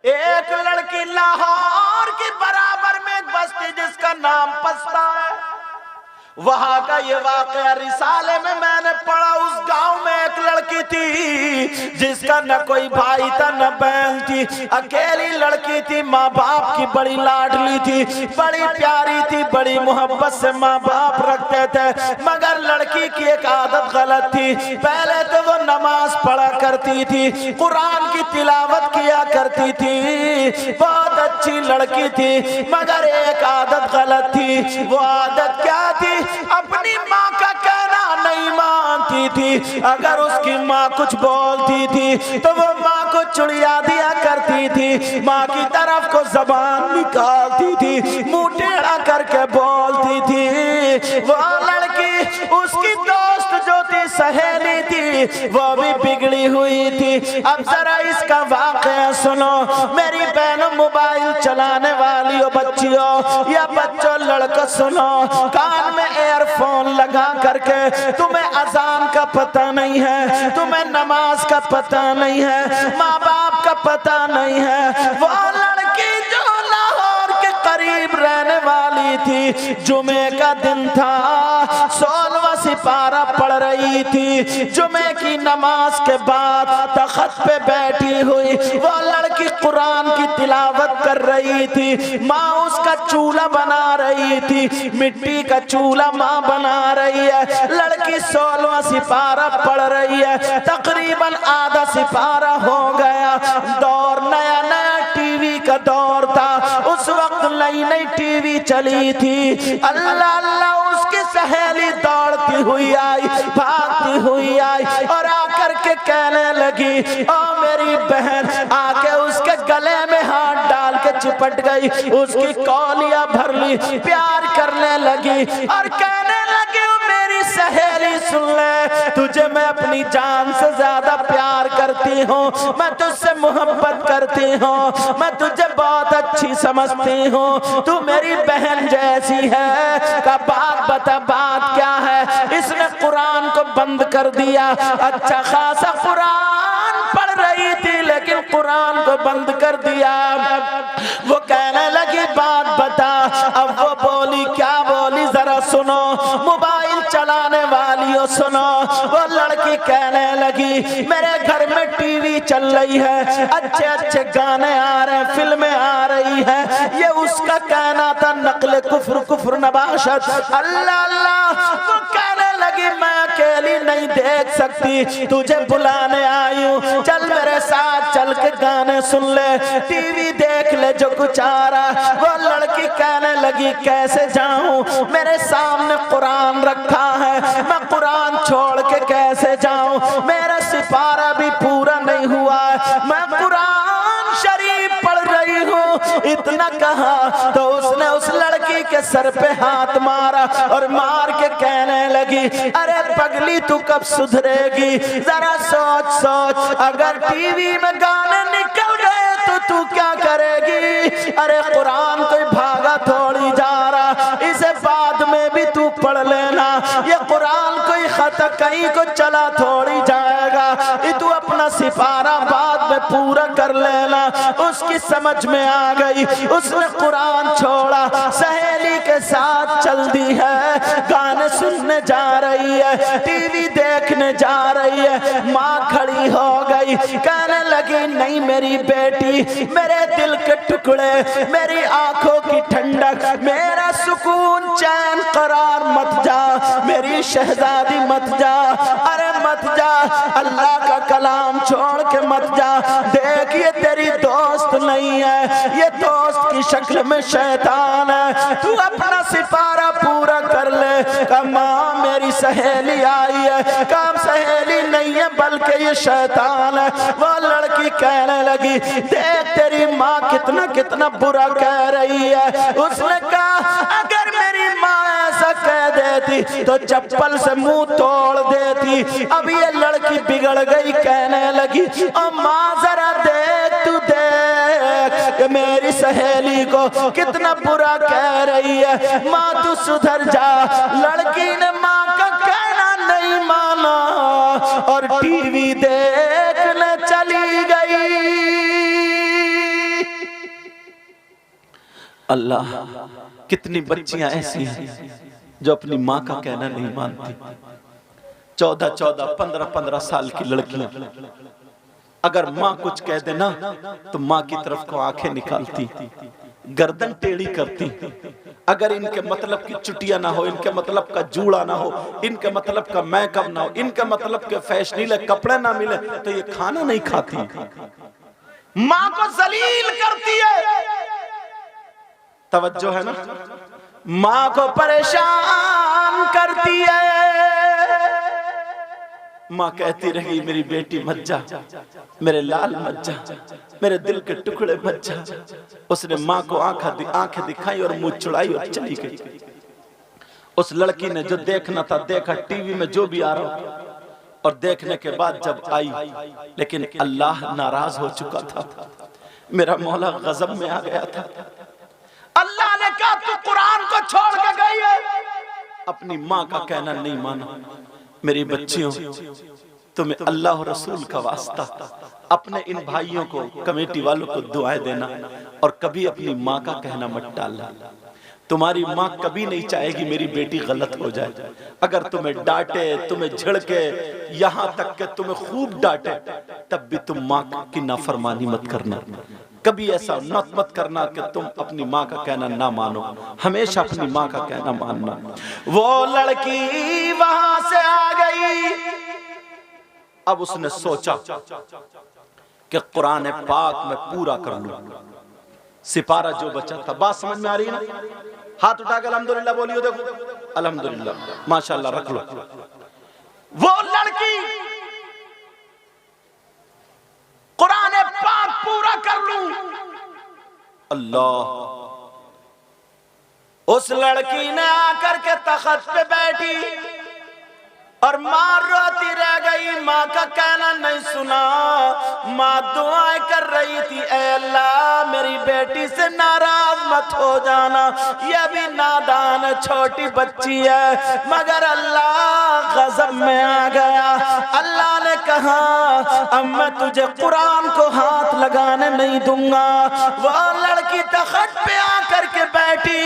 एक लड़की लाहौर की बराबर में एक बस्ती जिसका नाम पस्ता है, वहां का ये वाकया रिसाले में मैंने पढ़ा। उस गांव में एक लड़की थी जिसका न कोई भाई था न बहन थी, अकेली लड़की थी। माँ बाप की बड़ी लाडली थी, बड़ी प्यारी थी, बड़ी मोहब्बत से माँ बाप रखते थे। मगर लड़की की एक आदत गलत थी। पहले तो वो नमाज पढ़ा करती थी, कुरान की तिलावत किया करती थी, बहुत अच्छी लड़की थी। मगर एक आदत गलत थी। वो आदत क्या थी? अपनी माँ का कहना नहीं मानती थी। अगर उसकी माँ कुछ बोलती थी तो वो माँ को चुड़िया दिया करती थी, माँ की तरफ को जबान निकालती थी, मुंह टेढ़ा करके बोलती थी। वो लड़की, उसकी दोस्त जो थी, सहेली थी, वो भी बिगड़ी हुई थी। अब जरा इसका वाकया सुनो। मेरी बहनों, मोबाइल चलाने वाली हो बच्चियों या बच्चों, लड़का सुनो, कान में एयरफोन लगा करके तुम्हें अजान का पता नहीं है, तुम्हें नमाज का पता नहीं है, माँ बाप का पता नहीं है। वो लड़की जो लाहौर के करीब रहने वाली थी, जुमे का दिन था, 16वां सिपारा पढ़ रही थी। जुमे की नमाज के बाद तख्त पे बैठी हुई वो लड़की कुरान की तिलावत कर रही थी। माँ उसका चूल्हा बना रही थी, मिट्टी का चूल्हा माँ बना रही है। लड़की 16वां सिपारा पढ़ रही है, तकरीबन आधा सिपारा हो गया। दौर नया नया टीवी का दौर था, उस वक्त नई नई टीवी चली थी। अल्लाह अल्लाह, उसकी सहेली दौड़ती हुई आई, भागती हुई आई और आकर के कहने लगी, ओ मेरी बहन। आके उसके गले में हाथ डाल के चिपट गई, उसकी कौलियां भर ली, प्यार करने लगी और कहने लगी, मेरी सहेली सुन ले, तुझे मैं अपनी जान से ज्यादा प्यार करती हूँ, मैं तुझसे मोहब्बत करती हूँ, मैं तुझे बहुत अच्छी समझती हूँ, तू मेरी बहन जैसी है। का बात बता, बात क्या है? इसने कुरान को बंद कर दिया। अच्छा खासा कुरान पढ़ रही थी लेकिन कुरान को बंद कर दिया। वो कहने लगी, बात बता। अब वो बोली, क्या बोली जरा सुनो, मोबाइल चलाने वाली हो सुनो। वो लड़की कहने लगी, मेरे घर में टीवी चल रही है, अच्छे अच्छे गाने आ रहे हैं, फिल्में आ रही है। ये उसका कहना था, नकल कुफ्र, कुफ्र नबाशत। अल्लाह अल्लाह, वो कहने लगी, मैं अकेली नहीं देख सकती, तुझे बुलाने आई हूँ, चल मेरे साथ चल के गाने सुन ले, टीवी देख ले जो कुछ आ रहा। वो लड़की कहने लगी, कैसे जाऊं, मेरे सामने कुरान रखा है, मैं कुरान छोड़ के कैसे जाऊं, मेरा सिपारा भी पूरा नहीं हुआ है, मैं कुरान शरीफ पढ़ रही हूँ। इतना कहा तो उसने उस लड़की के सर पे हाथ मारा और मार के कहने लगी, अरे पगली तू कब सुधरेगी, जरा सोच सोच, अगर टीवी में गाने निकल गए तो तू क्या करेगी? अरे कुरान कोई भागा थोड़ी जा रहा, इसे बाद में भी तू पढ़ लेना, ये कुरान कोई खत कहीं को चला थोड़ी जाएगा, ये तू अपना सिपारा बाद में पूरा कर लेना। उसकी समझ में आ गई, उसने कुरान छोड़ा, सहेली के साथ चल दी है, गाने सुनने जा रही है, टीवी देखने जा रही है। माँ खड़ी हो गई, कहने लगी, नहीं मेरी बेटी, मेरे दिल के टुकड़े, मेरी आंखों की ठंडक, मेरा सुकून चैन करार मत जा, मेरी शहजादी मत जा, अरे मत जा, अल्लाह का कलाम छोड़ के मत जा। देख ये तेरी दोस्त नहीं है, ये दोस्त की शक्ल में शैतान है, तू अपना सिपारा पूरा कर ले। कहा माँ मेरी सहेली आई है, काम सहेली नहीं है बल्कि ये शैतान है। वो लड़की कहने लगी, देख तेरी माँ कितना कितना बुरा कह रही है। उसने कहा, अगर मेरी माँ ऐसा कह देती तो चप्पल से मुंह तोड़ देती। अब ये लड़की बिगड़ गई, कहने लगी, ओ माँ जरा देख, तू देख मेरी सहेली को कितना बुरा कह रही है, माँ तू सुधर जा। लड़की ने माँ का कहना नहीं माना और टीवी देखने चली गई। अल्लाह, कितनी बच्चियां ऐसी हैं जो अपनी माँ का कहना नहीं मानती। 14-14, 15-15 साल की लड़कियां अगर माँ कुछ कह देना तो माँ की तरफ को आंखें निकालती, गर्दन टेढ़ी करती। अगर इनके मतलब की चुटिया ना हो, इनके मतलब का जूड़ा ना हो, इनके मतलब का मेकअप ना हो, इनके मतलब के फैशनीले कपड़े ना मिले तो ये खाना नहीं खाती। माँ को जलील करती है। तवज्जो है ना? माँ को परेशान करती है। माँ कहती रही मेरी बेटी मत जा, मेरे लाल मत जा, मेरे दिल के टुकड़े मत जा। उसने माँ को आंखें दिखाई और मुंह चुड़ाई और चली गई। उस लड़की ने जो देखना था देखा, टीवी में जो भी आ रहा, और देखने के बाद जब आई, लेकिन अल्लाह नाराज हो चुका था। मेरा मौला गजब में आ गया था। अल्लाह ने कहा तू कुरान को छोड़ के गई है, अपनी माँ का कहना नहीं माना। मेरी बच्चियों, तुम्हें अल्लाह और रसूल का वास्ता, अपने इन भाइयों को, कमेटी वालों को दुआएं देना और कभी अपनी माँ का कहना मत टालना। तुम्हारी माँ कभी नहीं चाहेगी मेरी बेटी गलत हो जाए। अगर तुम्हें डांटे, तुम्हें झिड़के, यहाँ तक कि तुम्हें खूब डांटे, तब भी तुम माँ की नाफरमानी मत करना। कभी ऐसा मत करना कि तुम अपनी माँ का कहना ना मानो। हमेशा अपनी माँ का कहना मानना। वो लड़की वहां से आ गई। अब उसने सोचा कि कुरान पाक में पूरा कर लूं। सिपारा जो बचा था, बात समझ में आ रही है ना? हाथ उठा के अल्हम्दुलिल्लाह बोलियो। देखो अल्हम्दुलिल्लाह, माशाल्लाह, रख लो। वो लड़की कुरान पाक पूरा कर लूं। अल्लाह, उस लड़की ने आकर के तख्त पे बैठी और माँ रोती रह गई। माँ का कहना नहीं सुना। माँ दुआएं कर रही थी, ऐ अल्लाह मेरी बेटी से नाराज मत हो जाना, ये भी नादान है, छोटी बच्ची है। मगर अल्लाह गजब में आ गया। अल्लाह ने कहा अब मैं तुझे कुरान को हाथ लगाने नहीं दूंगा। वो लड़की तख्त पे आकर के बैठी,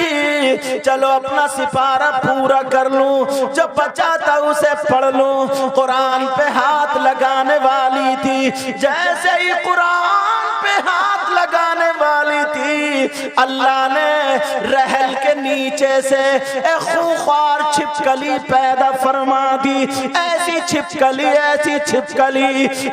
चलो अपना सिपारा पूरा कर लूं, जो बचा था उसे पढ़ लूं। कुरान पे हाथ लगाने वाली थी। जैसे ही कुरान पे हाथ लगाने वाली थी, अल्लाह ने रहल के नीचे से एक खूंखार छिपकली पैदा फरमा दी। ऐसी छिपकली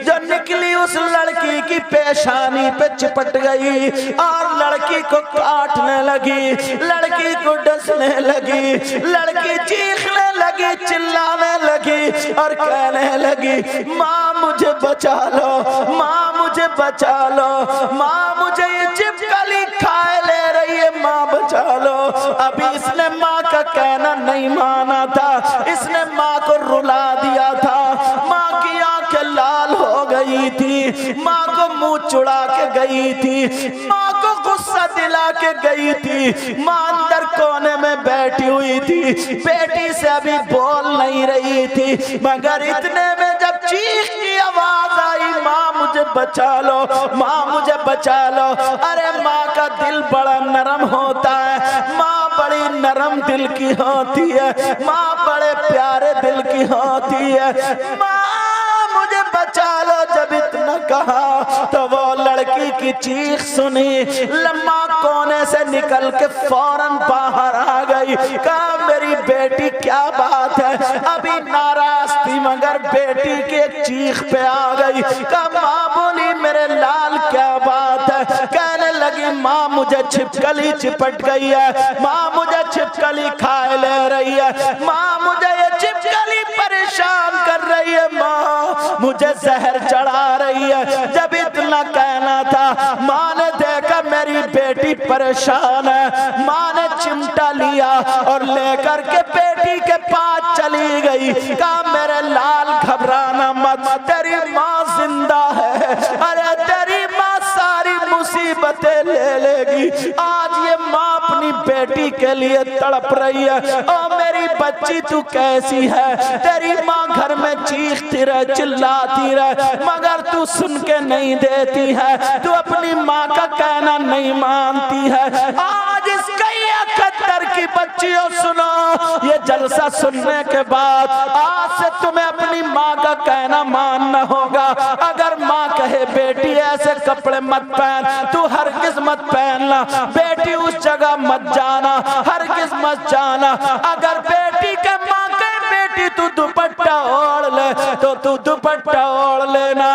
जो निकली उस लड़की की पेशानी पे चिपट गई और लड़की को काटने लगी, लड़की को डसने लगी। लड़की चीखने लगी, चिल्लाने लगी और कहने लगी माँ मुझे बचा लो, माँ मुझे बचा लो, माँ मुझे ये छिपकली खाए ले रही है, माँ बचा लो। अभी इसने माँ का कहना नहीं माना था, इसने माँ को रुला दिया था। माँ की आंखें लाल हो गई थी, माँ को मुंह चुड़ा के गई थी, माँ को गुस्सा दिला के गई थी। माँ अंदर कोने में बैठी हुई थी, बेटी से अभी बोल नहीं रही थी। मगर इतने में जब चीख की आवाज आई, माँ मुझे बचा लो, माँ मुझे बचा लो। अरे माँ का दिल बड़ा नरम होता है, माँ बड़ी नरम दिल की होती है, माँ बड़े प्यारे दिल की होती है। माँ मुझे बचा लो जब इतना कहा तो वो लड़की की चीख सुनी, लम्मा कोने से निकल के फौरन बाहर आ गई। कहा मेरी बेटी क्या बात है? अभी नाराज थी मगर बेटी के चीख पे आ गई। कहा माँ बोली मेरे लाल क्या बात है? कहने लगी माँ मुझे छिपकली चिपट गई है, माँ मुझे छिपकली खाए ले रही है, माँ मुझे ये छिपकली परेशान कर रही है, माँ मुझे जहर चढ़ा रही है। जब इतना कहना था, माँ ने देखा मेरी बेटी परेशान है। माँ ने चिमटा लिया और लेकर के बेटी के पास चली गई। कहा मेरे लाल घबराना मत, तेरी माँ जिंदा है। अरे तेरी माँ सारी मुसीबतें ले लेगी। आज ये माँ अपनी बेटी के लिए तड़प रही है। ओ मेरी बच्ची तू कैसी है? तेरी माँ घर में चीखती रहे, चिल्लाती रहे, मगर तू सुन के नहीं देती है, तू अपनी माँ का कहना नहीं मानती है। आज इस बच्चियों सुनो, ये जलसा सुनने के बाद आज से तुम्हें अपनी माँ का कहना मानना होगा। अगर माँ कहे बेटी ऐसे कपड़े मत पहन, तू हरगिज मत पहनना। बेटी उस जगह मत जाना, हरगिज मत जाना। अगर बेटी के माँ कहे बेटी तू दुपट्टा ओढ़ ले, तो तू दुपट्टा ओढ़ लेना।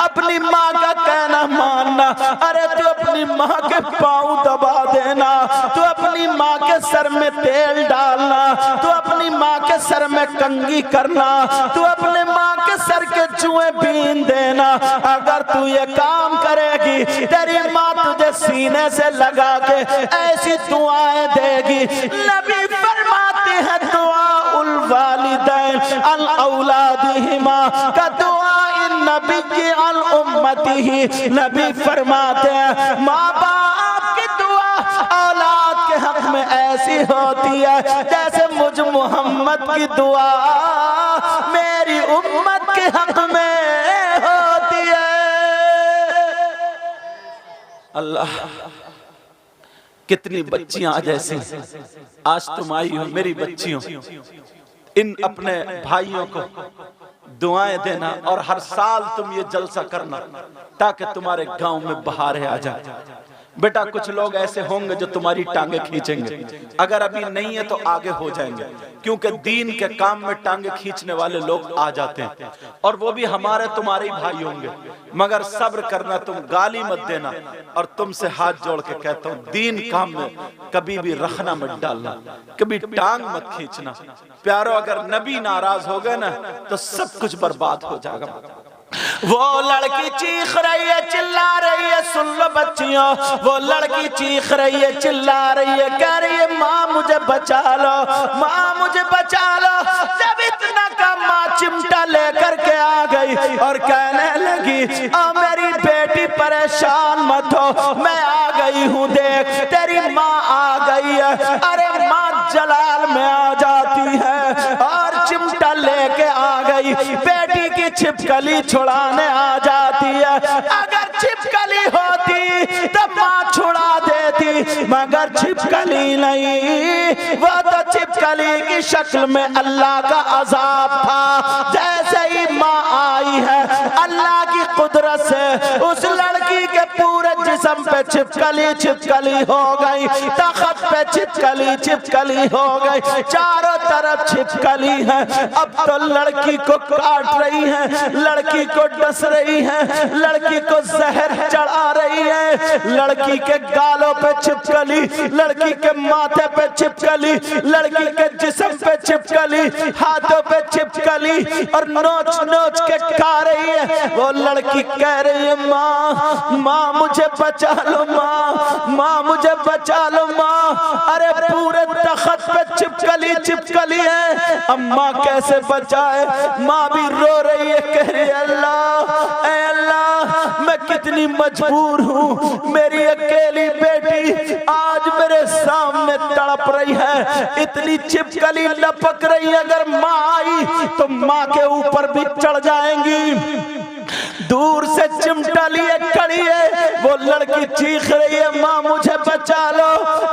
अपनी माँ का कहना मानना। अरे तू अपनी माँ के पाँव दबा देना, तू अपनी माँ के सर में तेल डालना, तू अपनी माँ के सर में कंघी करना, तू अपने माँ के सर के जुएं बीन देना। अगर तू ये काम करेगी, तेरी माँ तुझे सीने से लगा के ऐसी दुआएं देगी। नबी फरमाते हैं दुआ उल वालिदैन अल औलादिहिमा का दुआ इन नबी की अल उम्मती ही। नबी फरमाते हैं माँ बाप की दुआ औलाद के हक में ऐसी होती है जैसे मुझ मोहम्मद की दुआ मेरी उम्मत के हक में होती है। अल्लाह, कितनी बच्चियां आज ऐसी, आज तुम आई हो मेरी बच्चियों, इन अपने भाइयों को दुआएं देना और हर साल तुम ये जलसा करना ताकि तुम्हारे गांव में बहारें आ जाए। बेटा कुछ लोग ऐसे होंगे जो तुम्हारी टांगे खींचेंगे, अगर अभी नहीं है तो आगे हो जाएंगे, क्योंकि दीन के काम में टांगे खींचने वाले लोग आ जाते हैं और वो भी हमारे तुम्हारे ही भाई होंगे। मगर सब्र करना, तुम गाली मत देना और तुमसे हाथ जोड़ के कहता हूँ दीन काम में कभी भी रखना मत डालना, कभी टांग मत खींचना। प्यारो, अगर नबी नाराज हो गए ना तो सब कुछ बर्बाद हो जाएगा। वो लड़की चीख रही है, चिल्ला रही है, सुन लो बच्चियों, वो लड़की चीख रही है, चिल्ला रही है, कह रही है माँ मुझे बचा लो, माँ मुझे बचा लो। जब इतना का माँ चिमटा लेकर के आ गई और कहने लगी मेरी बेटी परेशान मत हो, मैं आ गई हूँ, देख तेरी माँ आ गई है। अरे माँ जलाल में आ जाती है और चिमटा लेके आ गई, बेटी की छिपकली छुड़ाने आ जाती है। अगर छिपकली होती तो माँ छुड़ा देती, मगर छिपकली नहीं, वो तो छिपकली की शक्ल में अल्लाह का अजाब था। जैसे ही माँ आई है अल्लाह की कुदरत से उस लड़की के पूरे जिस्म पे छिपकली छिपकली हो गई, तख्त पे छिपकली छिपकली हो गई, चारों तरफ छिपकली है। अब तो लड़की को काट रही है, लड़की को डस रही है, लड़की को जहर चढ़ा रही है, लड़की के गालों पे छिपकली, लड़की के माथे पे छिपकली, लड़की के जिस्म पे छिपकली, हाथों पे छिपकली और नोच नोच के खा रही है। वो लड़की कह रही है माँ, माँ मुझे बचा लो, माँ, माँ मुझे बचा लो माँ। अरे पूरे तख्त पे छिपकली छिपकली है, अम्मा कैसे बचाए? माँ भी रो रही है, कह रही है अल्लाह, ऐ अल्लाह मैं कितनी मजबूर हूँ, मेरी अकेली बेटी आज मेरे सामने तड़प रही है, इतनी छिपकली लपक रही है, अगर माँ आई तो माँ के ऊपर भी चढ़ जाएंगी। दूर से चिमटा लिए खड़ी है, वो लड़की चीख रही है माँ मुझे बचा लो।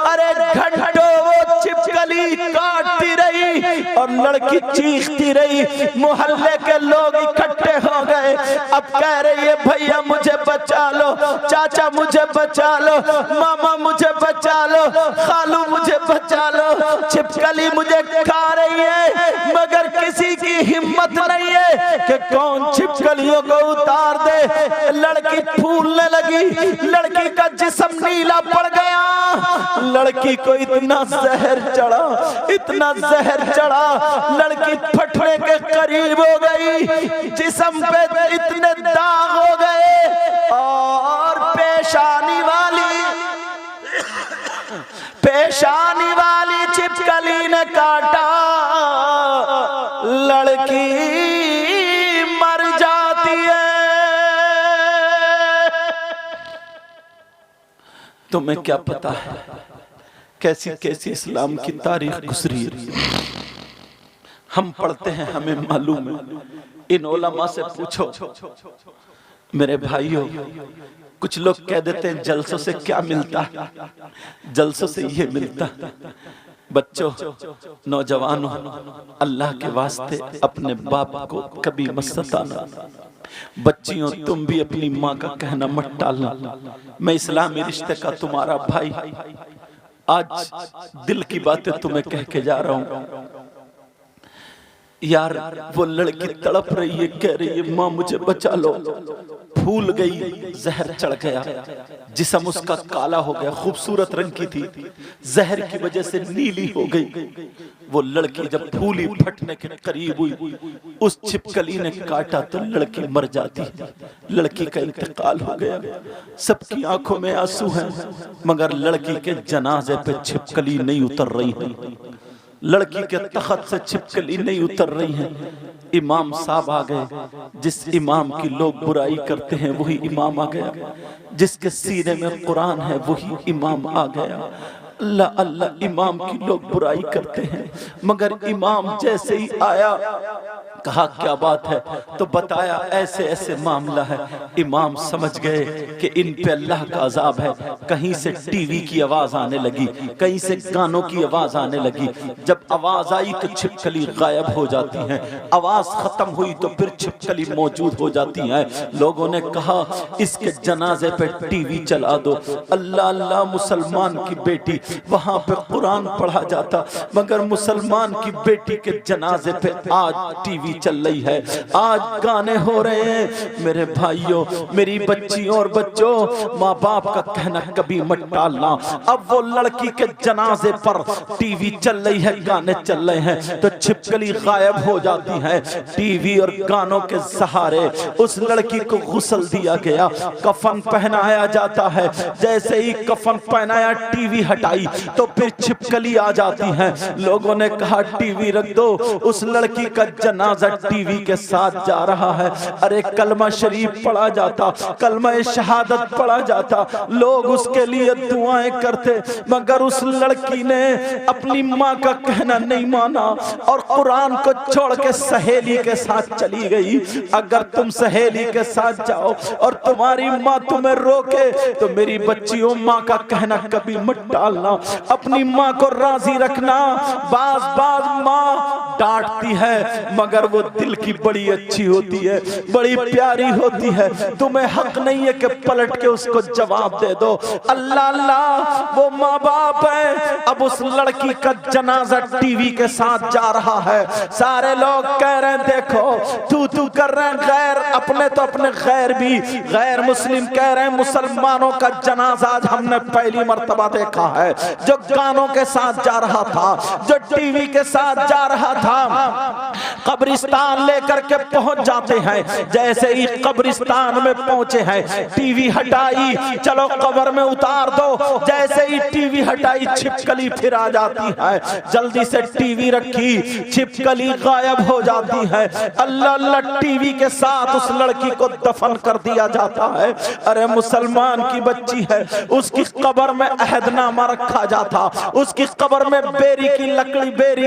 अरे घंटों वो छिपकली काटती रही और लड़की चीखती रही, मोहल्ले के लोग इकट्ठे हो गए। अब कह रही है भैया मुझे बचा लो, चाचा मुझे बचा लो, मामा मुझे बचा लो, खालू मुझे बचा लो, छिपकली मुझे खा रही है, मगर किसी की हिम्मत नहीं है कि कौन छिपकलियों को उतार दे। लड़की फूलने लगी, लड़की का जिस्म नीला पड़ गया, लड़की को इतना जहर चढ़ा, इतना जहर चढ़ा, लड़की फटने के करीब हो गई, जिस्म पे इतने दाग हो गए और पेशानी वाली छिपकली ने काटा, लड़की मर जाती है। तुम्हें क्या पता है कैसी कैसी इस्लाम की तारीख गुजरी है। हम पढ़ते हैं, हमें मालूम है। इन उलमा से पूछो मेरे भाइयों, कुछ लोग कह देते हैं जलसों से क्या मिलता है, जलसों से ये मिलता बच्चों, नौजवानों, अल्लाह के वास्ते अपने बाप को कभी मत सताना। बच्चियों, तुम भी अपनी माँ का कहना मत टालना। मैं इस्लामी रिश्ते का तुम्हारा भाई आज दिल की बातें तुम्हें कह के जा रहा हूँ। यार, वो लड़की तड़प रही है, कह रही है माँ मुझे बचा लो। फूल गई, जहर चढ़ गया, जिस्म उसका काला हो गया। खूबसूरत रंग की थी, जहर की वजह से नीली हो गई। वो लड़की जब फूली फटने के करीब हुई, उस छिपकली ने काटा तो लड़की मर जाती है। लड़की का इंतकाल हो गया। सबकी आंखों में आंसू हैं, मगर लड़की के जनाजे पे छिपकली नहीं उतर रही है। लड़की के तख्त से छिपकली नहीं उतर रही है। इमाम साहब आ गए। जिस इमाम की लोग बुराई करते हैं वही इमाम आ गया। जिसके सीने में कुरान है वही इमाम आ गया। अल्लाह अल्लाह, इमाम की लोग बुराई करते हैं, मगर इमाम जैसे ही आया, कहा क्या बात है, तो बताया ऐसे ऐसे मामला है। इमाम समझ गए कि इन पे अल्लाह का अजाब है। कहीं से टीवी की आवाज आने लगी, कहीं से गानों की आवाज आने लगी। जब आवाज आई तो छिपकली गायब हो जाती है, आवाज खत्म हुई तो फिर छिपकली मौजूद हो जाती है। लोगों ने कहा इसके जनाजे पे टीवी चला दो। अल्लाह अल्लाह, मुसलमान की बेटी, वहां पे कुरान पढ़ा जाता, मगर मुसलमान की बेटी के जनाजे पे आज टीवी चल रही है, आज गाने हो रहे हैं। मेरे भाइयों, मेरी बच्चियों और बच्चों, माँ बाप का कहना कभी मत टालना। अब वो लड़की के जनाजे पर टीवी चल रही है, गाने चल रहे हैं, तो छिपकली गायब हो जाती है। टीवी और गानों के सहारे उस लड़की को गुस्ल दिया गया, कफन पहनाया जाता है। जैसे ही कफन पहनाया, टीवी हटाई तो फिर छिपकली आ जाती है। लोगों ने कहा टीवी रख दो, उस लड़की का जनाजा टीवी के साथ जा रहा है। अरे कलमा शरीफ पढ़ा जाता, कलमा शहादत पढ़ा जाता, लोग उसके लिए दुआएं करते, मगर उस लड़की ने अपनी माँ का कहना नहीं माना और कुरान को छोड़ के सहेली के साथ चली गई। अगर तुम सहेली के साथ जाओ और तुम्हारी माँ तुम्हें रोके तो मेरी बच्चियों, माँ का कहना कभी मत टालना, अपनी माँ को राजी रखना। बाज बाज माँ डांटती है, मगर वो दिल की बड़ी अच्छी होती है, बड़ी प्यारी होती है। तुम्हें हक नहीं है कि पलट के उसको जवाब दे दो। अल्लाह अल्लाह, वो माँ बाप है। अब उस लड़की का जनाजा टीवी के साथ जा रहा है। सारे लोग कह रहे हैं देखो तू कर रहे हैं गैर, अपने तो अपने गैर भी, गैर मुस्लिम कह रहे हैं मुसलमानों का जनाजा आज हमने पहली मर्तबा देखा है, जो गानों के साथ जा रहा था, जो टीवी के साथ जा रहा था। कब्रिस्तान लेकर के पहुंच जाते हैं। जैसे ही कब्रिस्तान में पहुंचे हैं, टीवी हटाई, चलो कब्र में उतार दो। जैसे ही टीवी हटाई, छिपकली फिर आ जाती है। जल्दी से टीवी रखी, छिपकली गायब हो जाती है। अल्लाह अल्लाह, टीवी के साथ उस लड़की को दफन कर दिया जाता है। अरे मुसलमान की बच्ची है, उसकी कब्र में अहदनामा रखा जाता, उसकी कब्र में बेरी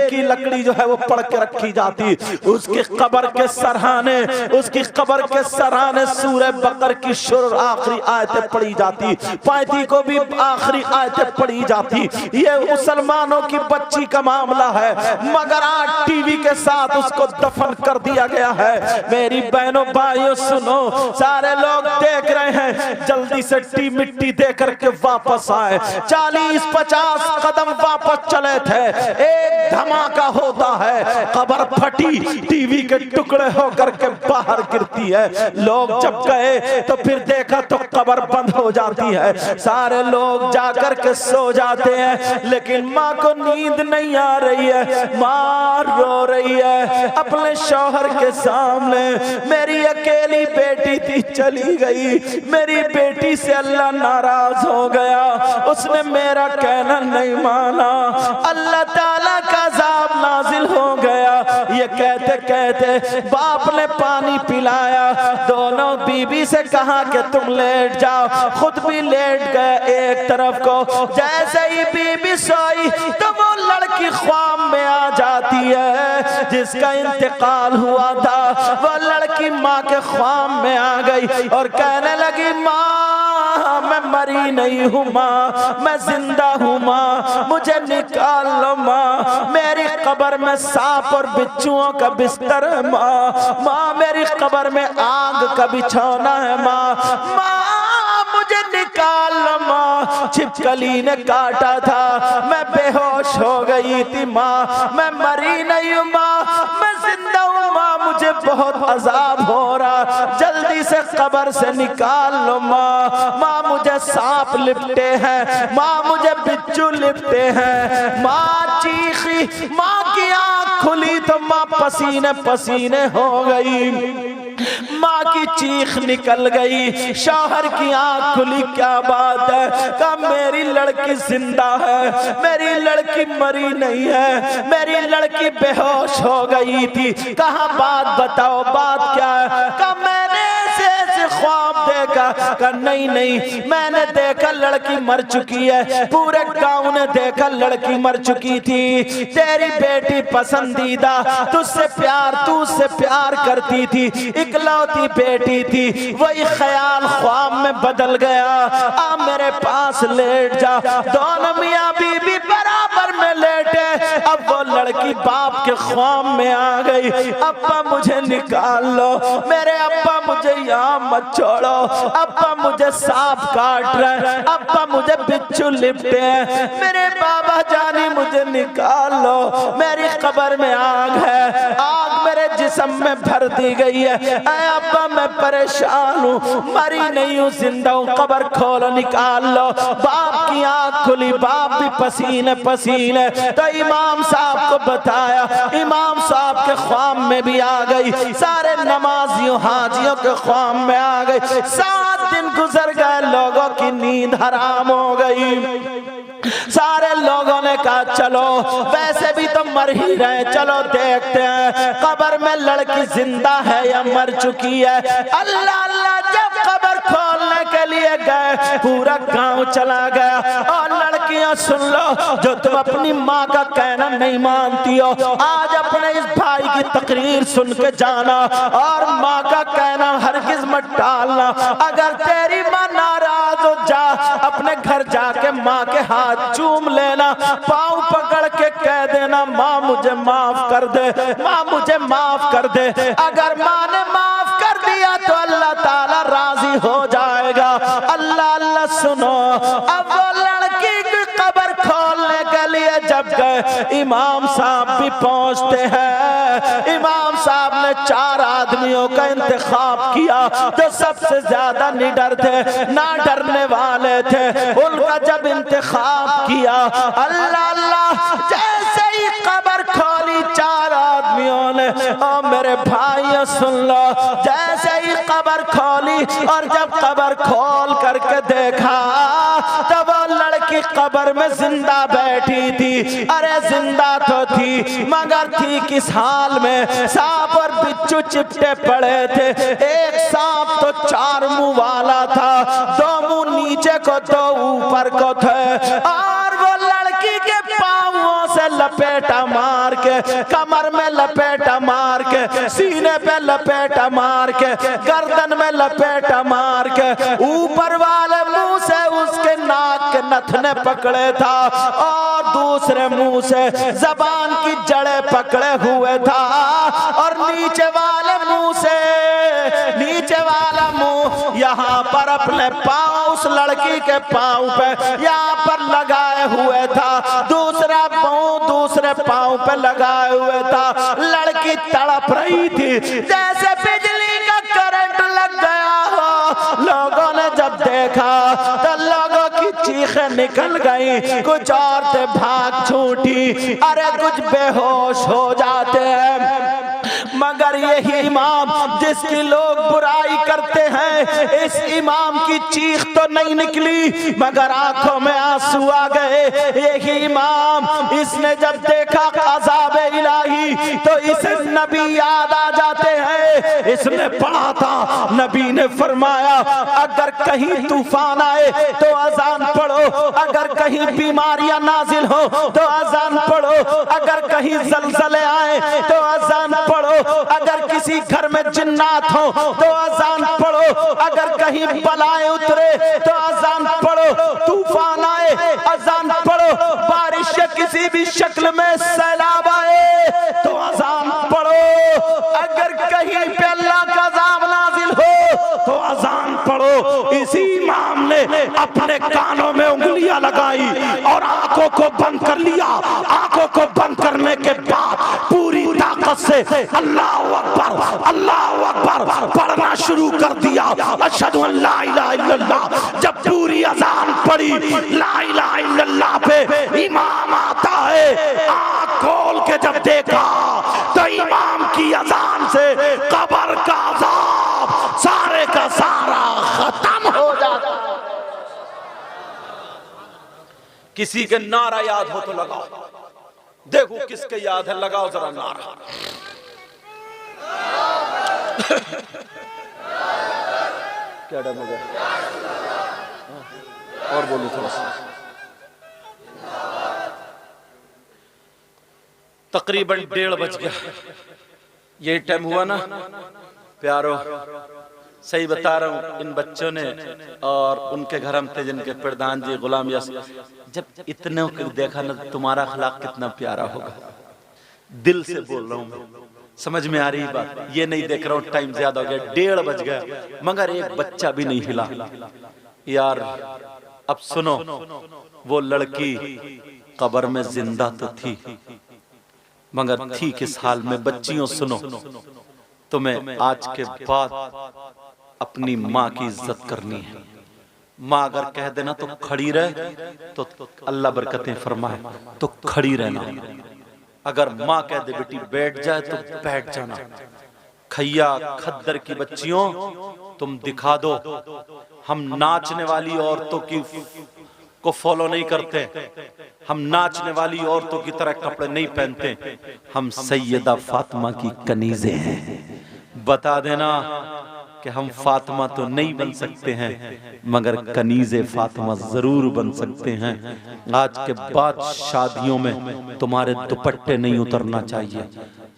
की लकड़ी जो है वो पड़ के रखी जाती। उसकी कब्र के सरहाने, उसकी कब्र के सरहाने सूरह बकर की शुरू आखिरी आयतें पढ़ी जाती, पैती को भी आखिरी आयतें पढ़ी जाती। ये मुसलमानों की बच्ची का मामला है, मगर आज टीवी के साथ उसको दफन कर दिया गया है। मेरी बहनों भाइयों सुनो, सारे लोग देख रहे हैं, जल्दी से मिट्टी दे करके वापस आए। 40-50 कदम वापस चले थे, एक धमाका होता है, कब्र फटी, टीवी के टुकड़े होकर के बाहर गिरती है। लोग जब गए तो फिर देखा तो कब्र बंद हो जाती है। सारे लोग जाकर के सो जाते हैं, लेकिन माँ को नींद नहीं आ रही है। माँ रो रही है अपने शौहर के सामने, मेरी अकेली बेटी थी चली गई, मेरी बेटी से अल्लाह नाराज हो गया, उसने मेरा कहना नहीं माना, अल्लाह ताला का अज़ाब नाजिल हो गया। ये कहते कहते बाप ने पानी पिलाया, दोनों बीबी से कहा कि तुम लेट जाओ, खुद भी लेट गए एक तरफ को। जैसे ही बीबी सोई तो वो लड़की ख्वाब में आ जाती है, जिसका इंतकाल हुआ था वो लड़की माँ के ख्वाब में आ गई और कहने लगी माँ मैं मरी नहीं हूँ माँ, मैं जिंदा हूँ माँ, मुझे निकाल लो माँ। मेरी कब्र में सांप और बिच्छुओं का बिस्तर है माँ, माँ मेरी कब्र में आग का बिछौना है माँ, माँ मुझे निकाल लो माँ। छिपकली ने काटा था, मैं बेहोश हो गई थी माँ, मैं मरी नहीं हूँ माँ, मैं जिंदा हूँ माँ, मुझे बहुत अजाब हो रहा, जल्दी से कब्र से निकाल लो माँ। माँ मुझे सांप लिपटे हैं, माँ मुझे बिच्छू लिपटे हैं। माँ चीखी, माँ की आँख खुली तो माँ पसीने पसीने हो गई, माँ की चीख निकल गई। शौहर की आँख खुली, क्या बात है? कहा मेरी लड़की जिंदा है, मेरी लड़की मरी नहीं है, मेरी लड़की बेहोश हो गई थी। कहा बात बताओ, बात क्या है? कहा मैंने ऐसे ख्वाब देखा। कहा नहीं नहीं, मैंने देखा लड़की मर चुकी है, पूरे गांव ने देखा लड़की मर चुकी थी। तेरी बेटी पसंदीदा, तुझसे प्यार, तू उससे प्यार करती थी, इकलौती बेटी थी, वही ख्याल ख्वाब में बदल गया। आ मेरे पास लेट जा। दोनों मियाँ बीबी बराबर में लेटे। अब वो लड़की बाप के ख्वाब में आ गई, अब्बा मुझे निकाल लो, मेरे अब्बा मुझे यहाँ मत छोड़ो, अब्बा मुझे सांप काट रहे, अब्बा मुझे बिच्छू लिपटे हैं, मेरे बाबा जानी मुझे निकाल लो, मेरी कब्र में आग है, आग मेरे जिस्म में भर दी गई है। ऐ अब्बा मैं परेशान हूँ, मरी नहीं हूँ, जिंदा हूँ, कब्र खोलो, निकाल लो। बाप की आँख खुली, बाप भी पसीने पसीने। तो इमाम साहब को बताया, इमाम साहब के ख्वाब में भी आ गई, सारे नमाजियों हाजियों के ख्वाब में आ गई। 7 दिन गुजर गए, लोगों की नींद हराम हो गई। सारे लोगों ने कहा चलो, वैसे भी तो मर ही रहे, चलो देखते हैं कब्र में लड़की जिंदा है या मर चुकी है। अल्लाह अल्लाह, जब कब्र खोलने के लिए गए, पूरा गांव चला गया। और लड़कियां सुन लो, जो तुम अपनी माँ का कहना नहीं मानती हो, आज अपने इस भाई की तकरीर सुन के जाना और माँ का कहना हरगिज मत टालना। अगर तेरी माँ नाराज हो, जा अपने घर जाके माँ के हाथ चूम लेना, पाँव पकड़ के कह देना माँ मुझे माफ कर दे, माँ मुझे माफ कर दे। अगर माँ ने माफ कर दिया तो अल्लाह ताला राजी हो जाएगा। अल्लाह अल्लाह सुनो, अब वो लड़की की कब्र खोलने के लिए जब गए, इमाम साहब भी पहुंचते हैं। इमाम साहब ने 4 आदमियों का इंतखाब किया जो सबसे ज्यादा निडर थे, ना डरने वाले थे। उनका जब इंतखाब किया, अल्लाह अल्लाह, जैसे ही कब्र खोली 4 आदमियों ने, ओ मेरे भाइयों सुन लो, जैसे ही कब्र खोली और जब कब्र खोल करके देखा, तब वो लड़की कब्र में जिंदा बैठी थी। अरे जिंदा तो थी, मगर थी किस हाल में? सांप और बिच्छू चिपटे पड़े थे। एक सांप तो 4 मुंह वाला था, 2 मुंह नीचे को, 2 ऊपर को थे। और वो लड़की के पांवों से लपेटा मार के, कमर में लपेटा मार के, सीने पे लपेटा मार के, गर्दन में लपेटा मार के, ऊपर वाले मुंह से उसके नाक के नथने पकड़े था और दूसरे मुंह से जबान की जड़ें पकड़े हुए था। और नीचे वाले मुंह से, नीचे वाला मुंह यहाँ पर अपने पाँव, उस लड़की के पाँव पे यहाँ पर लगाए हुए था, दूसरा मुंह दूसरे पाँव पे लगाए हुए था। लड़की तड़प रही थी जैसे बिजली का करंट लग गया हो। लोगों ने जब देखा तो लोगों की चीखें निकल गई, कुछ औरतें भाग छूटी, अरे कुछ बेहोश हो जाते हैं। मगर यही इमाम जिसकी लोग बुराई करते हैं, इस इमाम की चीख तो नहीं निकली मगर आंखों में आंसू आ गए। यही इमाम, इसने जब देखा अज़ाब इलाही तो इसे नबी याद आ जाते हैं। इसने पढ़ा था, नबी ने फरमाया अगर कहीं तूफान आए तो अजान पढ़ो, अगर कहीं बीमारियां नाजिल हो तो अजान पढ़ो, अगर कहीं जलजले आए तो अजान पढ़ो, अगर किसी घर में जिन्नात हो तो अजान पढ़ो, अगर कहीं बलाएं उतरे तो अजान पढ़ो, तूफान आए अजान पढ़ो, बारिश किसी भी शक्ल में सैलाब आए तो अजान पढ़ो, अगर कहीं पे अल्लाह का अज़ाब नाजिल हो तो अजान पढ़ो। इसी इमाम ने अपने कानों में उंगलियां लगाई और आंखों को बंद कर लिया। आंखों को बंद करने के बाद पूरी ताकत से अल्लाहु अकबर पढ़ना शुरू कर दिया। अशहदु अन ला इलाहा इल्लल्लाह। जब पूरी अजान पड़ी, ला इलाहा इल्लल्लाह पे इमाम आता है, आंख खोल के जब देखा तो इमाम की अजान से कब्र का अज़ाब सारे का सारा खत्म हो जाता। किसी के नारा याद हो तो लगाओ, देखो किसके याद है, लगाओ जरा नारा। क्या डर गया? और बोलो थोड़ा सा। तकरीबन 1:30 बज गया, यही टाइम हुआ ना प्यारो? सही बता रहा हूँ। इन बच्चों ने और उनके घर हम थे जिनके प्रधान जी गुलाम यस, जब इतने को देखा ना, तुम्हारा अखलाक कितना प्यारा होगा। दिल से बोल रहा हूँ, समझ में आ रही बात? ये नहीं देख रहा हूँ टाइम ज्यादा हो गया, 1:30 बज गया, मगर एक बच्चा भी नहीं हिला यार। अब सुनो, वो लड़की कब्र में जिंदा तो थी, मगर थी किस हाल में? बच्चियों सुनो, तुम्हें आज के बाद अपनी माँ की इज्जत करनी है। माँ अगर कह देना तो खड़ी रहे तो अल्लाह बरकतें फरमाए, तो खड़ी रहना। अगर माँ कह दे बेटी बैठ जाए तो बैठ जाना। खैया खद्दर की बच्चियों, तुम दिखा दो। हम नाचने वाली औरतों की को फॉलो नहीं करते, हम नाचने वाली औरतों की तरह कपड़े नहीं पहनते, हम सैयदा फातिमा की कनीज़ें हैं। बता देना कि हम फातिमा तो नहीं बन सकते हैं, मगर कनीज़े फातिमा जरूर बन सकते हैं। आज के बाद शादियों में तुम्हारे दुपट्टे नहीं उतरना चाहिए,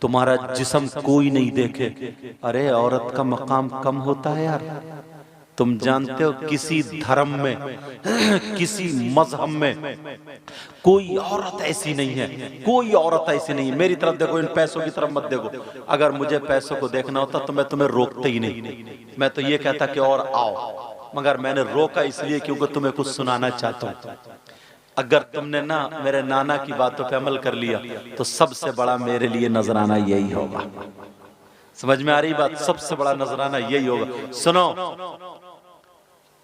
तुम्हारा जिस्म कोई नहीं देखे। अरे औरत का मकाम कम होता है यार। तुम जानते हो किसी धर्म में किसी मजहब में कोई औरत ऐसी नहीं है, कोई औरत ऐसी नहीं है। मेरी तरफ देखो, इन पैसों की तरफ मत देखो। अगर मुझे पैसों को देखना होता तो मैं तुम्हें रोकते ही नहीं, मैं तो ये कहता कि और आओ, मगर मैंने रोका इसलिए क्योंकि तुम्हें कुछ सुनाना चाहता हूँ। अगर तुमने ना मेरे नाना की बातों पे अमल कर लिया तो सबसे बड़ा मेरे लिए नजराना यही होगा। समझ में आ रही बात? सबसे बड़ा नजराना यही होगा। सुनो,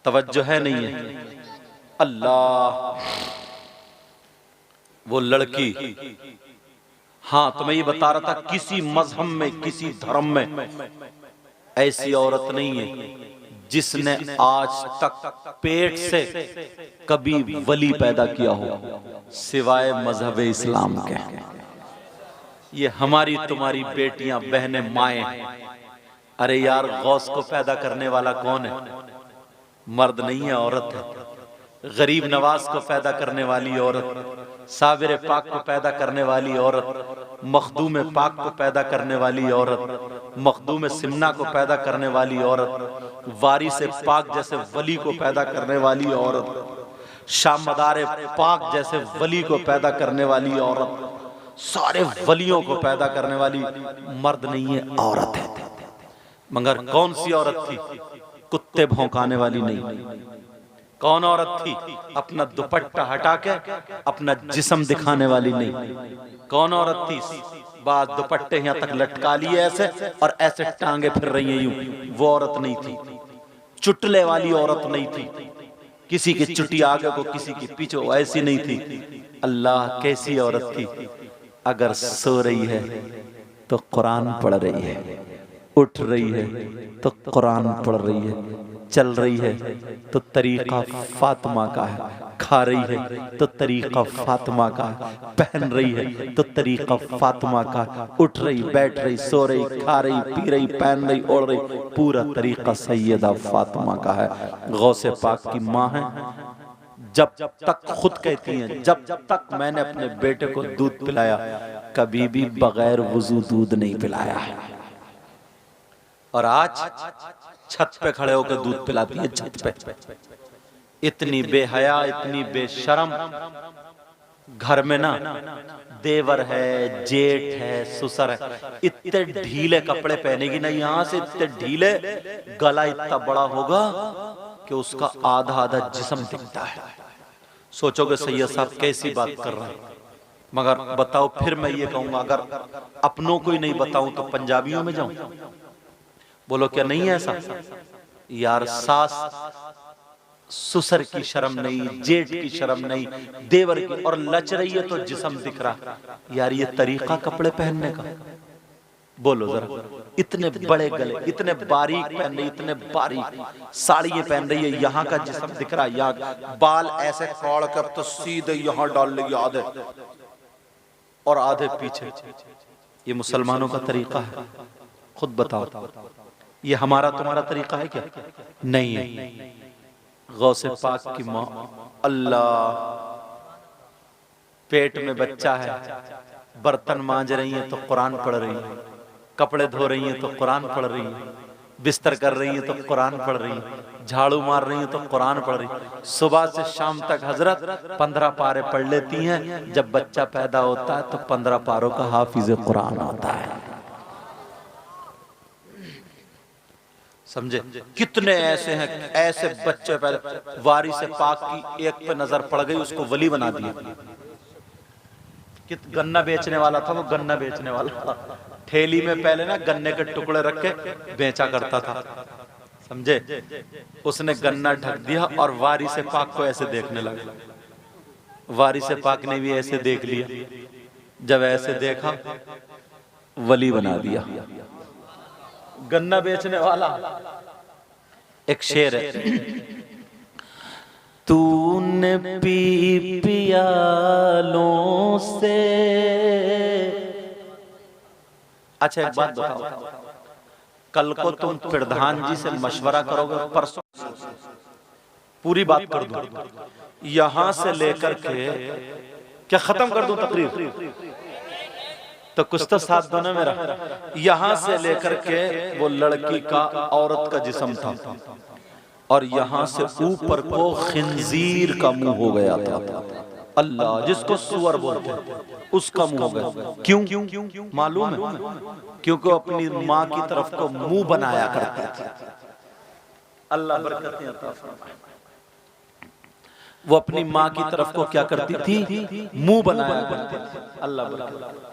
तवज्जो है नहीं है? अल्लाह, वो लड़की, हाँ तो मैं ये बता रहा था, किसी मजहब में किसी धर्म में ऐसी औरत नहीं है जिसने आज तक पेट से कभी वली पैदा किया हो सिवाय मजहब इस्लाम के। ये हमारी तुम्हारी बेटियां बहनें माएं। अरे यार, गौस को पैदा करने वाला कौन है? मर्द नहीं है, औरत है। गरीब नवाज को पैदा करने वाली औरत, साबिर पाक को पैदा करने वाली औरत, मखदूम पाक को पैदा करने वाली औरत, मखदूम सिमना को पैदा करने वाली औरत, वारिस पाक जैसे वली को पैदा करने वाली औरत, शामदार पाक जैसे वली को पैदा करने वाली औरत, सारे वलियों को पैदा करने वाली मर्द नहीं है, औरत है। मगर कौन सी औरत थी? कुत्ते भौंकाने वाली नहीं। कौन औरत थी? अपना दुपट्टा हटा के अपना जिस्म दिखाने वाली नहीं। कौन औरत थी? बात दुपट्टे यहाँ तक लटका लिए ऐसे और ऐसे टांगे फिर रही है यूं, वो औरत नहीं थी। चुटले वाली औरत नहीं थी, किसी की चुटी आगे को किसी की पीछे, ऐसी नहीं थी। अल्लाह, कैसी औरत थी? अगर सो रही है तो कुरान पढ़ रही है, उठ रही है तो कुरान पढ़ रही है, चल रही है तो तरीका फातिमा का है, खा रही है तो तरीका फातिमा का है, पहन रही है तो तरीका फातिमा का, उठ रही, बैठ रही, सो रही, खा रही, पी रही, पहन रही, ओढ़ रही, पूरा तरीका सैयदा फातिमा का है। गौसे पाक की माँ है। जब तक खुद कहती हैं, जब तक मैंने अपने बेटे को दूध पिलाया, कभी भी बगैर वुजू दूध नहीं पिलाया है। और आज छत पे खड़े होकर दूध पिलाती है, छत पे। इतनी बेहया, इतनी बेशरम। घर में ना देवर है, जेठ है, ससुर है, इतने ढीले कपड़े पहनेगी ना, यहां से इतने ढीले, गला इतना बड़ा होगा कि उसका आधा आधा जिस्म दिखता है। सोचोगे सैयद साहब कैसी बात कर रहे हैं, मगर बताओ फिर मैं ये कहूंगा, अगर अपनों को ही नहीं बताऊं तो पंजाबियों में जाऊं? बोलो क्या नहीं है ऐसा? यार सास ससुर की शर्म नहीं, जेठ की शर्म नहीं, देवर की, और लच रही है तो जिस्म दिख रहा। यार ये तरीका कपड़े पहनने का? बोलो जरा। इतने बड़े गले, इतने बारीक पहन रही, इतने बारीक साड़ी ये पहन रही है, यहाँ का जिस्म दिख रहा है, यहाँ बाल ऐसे कौड़ कर तो सीधे यहाँ डाल लेगी आधे और आधे पीछे। ये मुसलमानों का तरीका है? खुद बताओ, ये हमारा तुम्हारा तरीका है क्या? नहीं है। गौसे पाक की माँ, अल्लाह, पेट में बच्चा है, बर्तन मांज रही है तो कुरान पढ़ रही है, कपड़े धो रही है तो कुरान पढ़ रही है, बिस्तर कर रही है तो कुरान पढ़ रही है, झाड़ू मार रही है तो कुरान पढ़ रही है। सुबह से शाम तक हजरत 15 पारे पढ़ लेती हैं। जब बच्चा पैदा होता है तो 15 पारों का हाफिज कुरान होता है। समझे? कितने ऐसे हैं, ऐसे बच्चे पैदा। वारी से पाक की एक पे नजर पड़ गई, उसको वली बना दिया। गन्ना बेचने वाला था वो, गन्ना बेचने वाला ठेली में पहले ना गन्ने के टुकड़े रख के बेचा करता था। समझे? उसने गन्ना ढक दिया और वारी से पाक को ऐसे देखने लगा। वारी से पाक ने भी ऐसे देख लिया। जब ऐसे देखा, वली बना दिया। गन्ना बेचने वाला। एक शेर है, तूने पी पियालों से। अच्छा एक बात बताओ, कल को तुम प्रधान जी से मशवरा करोगे, परसों पूरी बात कर दूं, यहां से लेकर के क्या खत्म कर दूं तकरीर? तो कुछ तो साथ दो ना मेरा। यहां से लेकर के वो लड़की का, औरत का जिस्म था, और यहां से ऊपर को खिंजीर का मुंह हो गया था। अल्लाह, जिसको सुअर बोलते हैं उसका मुंह हो गया। क्यों मालूम है? क्योंकि अपनी माँ की तरफ को मुंह बनाया करते थे। अल्लाह बरकतें अता फरमाए। वो अपनी माँ की तरफ को क्या करती थी? मुंह बनाया करती थी। अल्लाह बरकत।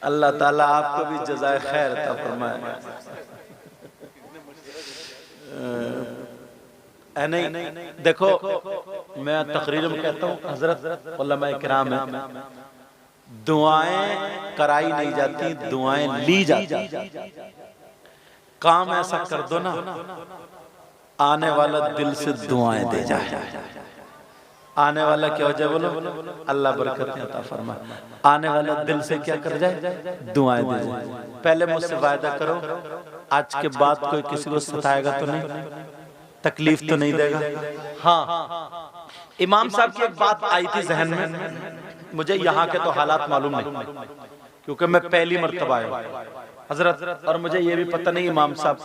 अल्लाह ताला आपको भी जज़ाए खैर अता फरमाए। नहीं देखो, मैं तकरीर में कहता हूँ हजरत उलमा इकराम है, दुआएं कराई नहीं जाती, दुआएं ली जाती। काम ऐसा कर दो ना, आने वाला दिल से दुआएं दे जाए। आने वाला क्या हो जाए? बोलो अल्लाह बरकत अता फरमाए। आने वाला दिल से क्या कर जाए? दुआएं दे जाए। पहले मुझसे वायदा करो, आज के बाद कोई किसी को सताएगा तो नहीं, तकलीफ तो नहीं देगा? हाँ, इमाम साहब की एक बात आई थी जहन में, मुझे यहाँ के तो हालात मालूम नहीं क्योंकि मैं पहली मर्तबा आया हजरत, और मुझे ये भी पता नहीं इमाम साहब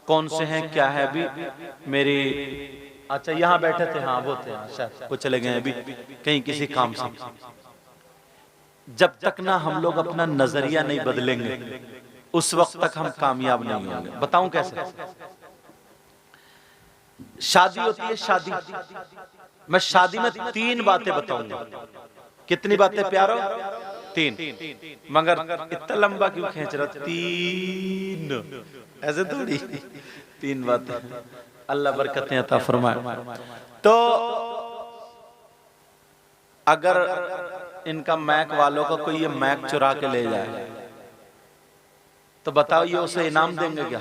कौन से हैं, क्या है। अभी मेरी, अच्छा यहाँ बैठे थे, हाँ वो थे, शायद वो चले गए अभी कहीं किसी काम से। जब तक ना हम लोग अपना नजरिया नहीं बदलेंगे, उस वक्त तक हम कामयाब नहीं होंगे। बताऊं कैसे? शादी होती है, शादी, मैं शादी में 3 बातें बताऊंगा। कितनी बातें प्यारो? 3। मगर इतना लंबा क्यों खींच रहा? 3 ऐसे थोड़ी, 3 बातें। अल्लाह बरकतें अता फरमाए। तो अगर इनका मैक वालों का कोई ये मैक चुरा के ले जाए तो बताओ ये उसे इनाम देंगे क्या?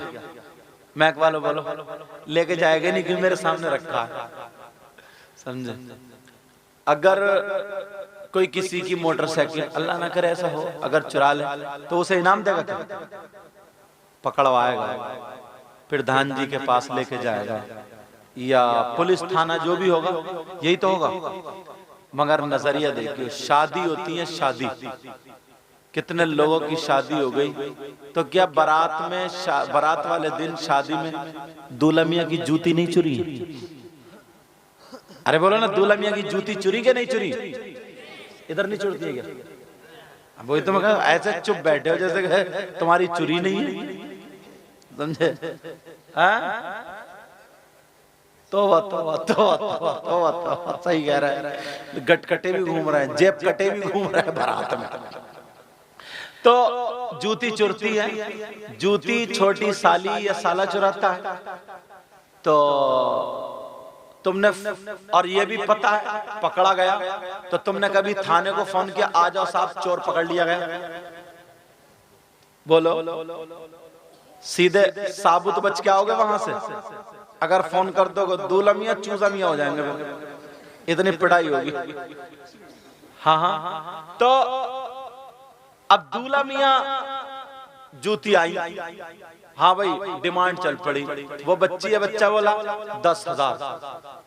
मैक वालों बोलो लेके जाएगा नहीं, क्योंकि मेरे सामने रखा है। समझे? अगर कोई किसी की मोटरसाइकिल, अल्लाह ना करे ऐसा हो, अगर चुरा ले तो उसे इनाम देगा क्या? पकड़वाएगा, प्रधान जी के पास लेके जाएगा, या पुलिस थाना, जो भी होगा यही तो होगा। मगर नजरिया देखिए, शादी होती है, शादी कितने लोगों की शादी हो गई, तो क्या बारात में बारात वाले दिन शादी में दूल्हा मियां की जूती नहीं चुरी? अरे बोलो ना, दूल्हा मियां की जूती चुरी के नहीं चुरी? इधर नहीं चुरती है क्या? वही तो मैं कहा, ऐसे चुप बैठे हो जैसे तुम्हारी चुरी नहीं है, समझे? तो सही कह रहा है। गटकटे भी घूम रहे हैं, जेब कटे भी घूम रहे हैं बारात में। तो जूती चुरती है, जूती छोटी साली या साला चुराता है। तो तुमने, और ये भी पता है पकड़ा गया, तो तुमने कभी थाने को फोन किया, आ जाओ साहब चोर पकड़ लिया गया? बोलो, सीधे साबुत बच के आओगे वहां से? अगर फोन कर दोगे दूल्हा मियां चूजा मियां हो जाएंगे, इतनी पिटाई होगी। हाँ, तो अब दूल्हा मियां जूती आई, हाँ भाई डिमांड चल पड़ी। वो बच्ची है, बच्चा बोला 10,000,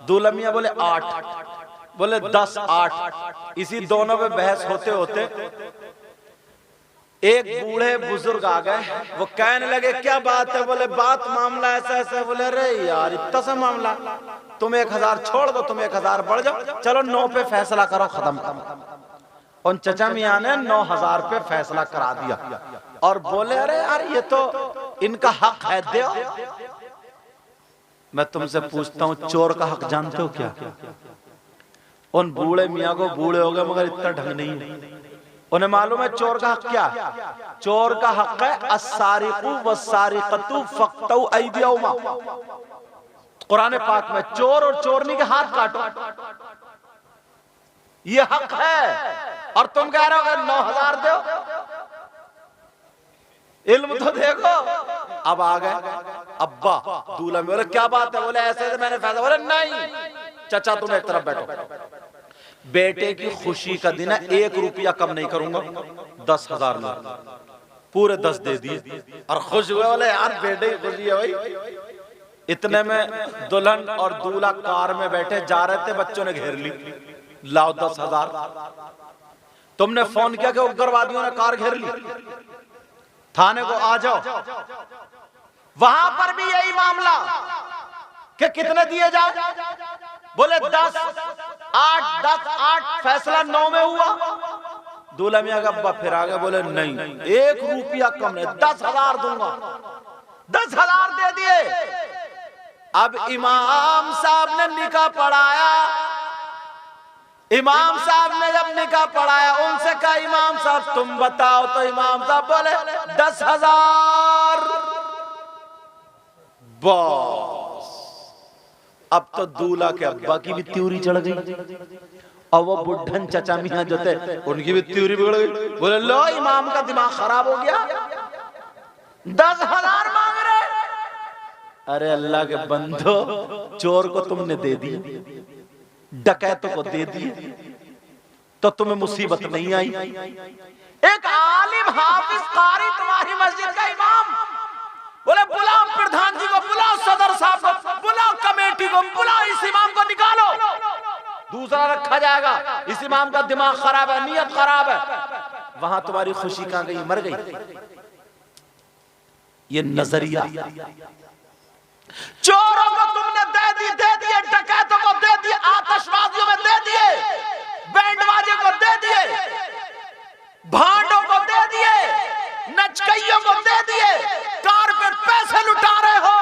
दूल्हा मियां बोले 8, बोले 10, 8। इसी दोनों पे बहस होते होते एक बूढ़े बुजुर्ग आ गए। वो कहने लगे क्या बात है? बोले बात मामला ऐसा ऐसा। बोले अरे यार इतना सा मामला, तुम 1,000 छोड़ दो, तुम 1,000 बढ़ जाओ, चलो 9 पे फैसला करो, खत्म। उन चचा मियां ने 9,000 पे फैसला करा दिया और बोले अरे यार ये तो इनका हक है, दो। मैं तुमसे पूछता हूँ, चोर का हक जानते हो क्या? उन बूढ़े मियां को, बूढ़े हो गए मगर इतना ढंग नहीं है, उन्हें मालूम है चोर का हक क्या? चोर का हक है अस्सारिकु वस्सारिकतु फक्तउ ऐदियहुमा। कुरान पाक में चोर और चोरनी के हाथ काटो, ये हक है। और तुम कह रहे हो 9,000 दो, इल्म तो देखो। अब आ गए अब्बा दूल्हा में, बोले क्या बात है? बोले ऐसे ऐसे मैंने फैसला। बोले नहीं चाचा तुम एक तरफ बैठो, बेटे की खुशी का दिन है, 1 रुपया कम नहीं करूंगा, 10,000 में पूरे 10 दे दिए और खुश हुए। बोले यार बेटे की खुशी है भाई। इतने में दुल्हन और दूल्हा कार में बैठे जा रहे थे, बच्चों ने घेर ली, लाओ 10,000। तुमने फोन किया कि उग्रवादियों ने कार घेर ली, थाने को आ जाओ। वहां पर भी यही मामला कि कितने दिए जाए? बोले 10, 8, 10, 8, फैसला 9 में हुआ। दूल्हा मियां का अब्बा फिर आ गया, बोले नहीं 1 रुपया कम नहीं, 10,000 दूंगा। 10,000 दे दिए। अब इमाम साहब ने निकाह पढ़ाया। इमाम साहब ने जब निकाह पढ़ाया, उनसे कहा इमाम साहब तुम बताओ, तो इमाम साहब बोले 10,000। बस अब तो दूल्हा के अब्बा की भी त्यूरी चढ़ गई और वो बुढ़न चचा मियां जो थे उनकी भी त्यूरी बिगड़ गई। बोले लो इमाम का दिमाग खराब हो गया, 10,000 मांग रहे। अरे अल्लाह के बंदो, चोर को तुमने दे दिया, डकैतों को दे दिए, तो तुम्हें मुसीबत नहीं आई। एक आलिम हाफिज कारी तुम्हारी मस्जिद का इमाम, बोले बुलाओ प्रधान जी को, बुलाओ सदर साहब को, बुलाओ कमेटी को, बुलाओ इस इमाम को निकालो, दूसरा रखा जाएगा, इस इमाम का दिमाग खराब है, नियत खराब है। वहां तुम्हारी खुशी कहां गई? मर गई। ये नजरिया चोरों को तुमने दे दिए, डकैतों को दे दिए, आतशबाजियों में दे दिए, बैंडबाजे को दे दिए, भांडों को दे दिए, नचकइयों को दे दिए, कार पे पैसे लुटा रहे हो।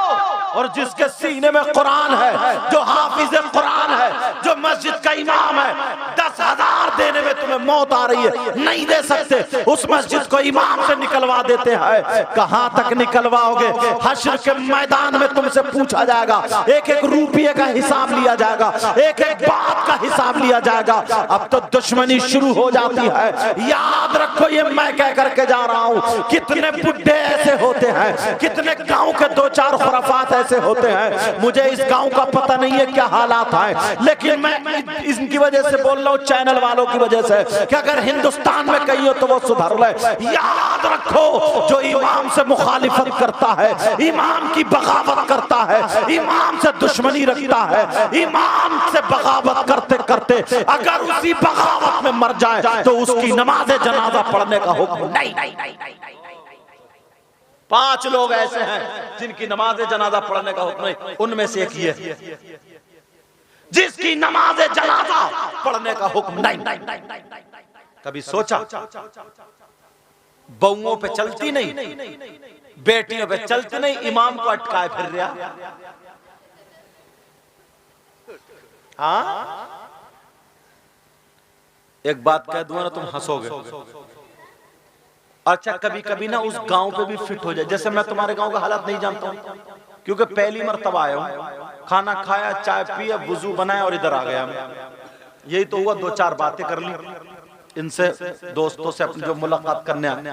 और जिसके सीने में कुरान है, जो हाफिज कुरान है, जो मस्जिद का इमाम है, 10,000 देने में तुम्हें मौत आ रही है, नहीं दे सकते। उस मस्जिद को इमाम से निकलवा देते हैं। कहां तक निकलवाओगे? हश्र के मैदान में तुमसे पूछा जाएगा, एक एक रुपये का हिसाब लिया जाएगा, एक एक बात का हिसाब लिया जाएगा। अब तो दुश्मनी शुरू हो जाती है। याद रखो, ये मैं कह करके जा रहा हूं, कितने बुड्ढे ऐसे होते हैं, कितने गांव के 2-4 खुराफात ऐसे होते हैं। मुझे इस गांव का पता नहीं है क्या हालात है, लेकिन मैं इनकी वजह से बोल रहा हूं, चैनल वालों की वजह से कि अगर हिंदुस्तान में कहीं हो तो वो सुधर ले। याद रखो, जो इमाम से मुखालिफत करता है, इमाम की बगावत करता है, इमाम से दुश्मनी रखता है, इमाम से बगावत करते करते अगर उसी बगावत में मर जाए तो उसकी नमाज जनाजा पढ़ने का हुक्म नहीं। 5 लोग ऐसे हैं जिनकी नमाज जनाजा पढ़ने का हुक्म नहीं, उनमें से एक ये जिसकी नमाज जनाजा पढ़ने का हुक्म नहीं। कभी सोचा बहुओं पे चलती नहीं, बेटियों पे चलती नहीं, इमाम को अटकाए फिर रहा। हाँ, एक बात कह दूंगा ना तुम हंसोगे। अच्छा, कभी कभी ना उस गांव पे भी फिट हो जाए। जैसे मैं तुम्हारे गांव का हालात नहीं जानता हूं, क्योंकि पहली मर्तबा आया हूं, खाना खाया, चाय पिया, वुजू बनाया और इधर आ गया। यही तो हुआ, 2-4 बातें कर ली इनसे, दोस्तों से अपनी जो मुलाकात करने आने।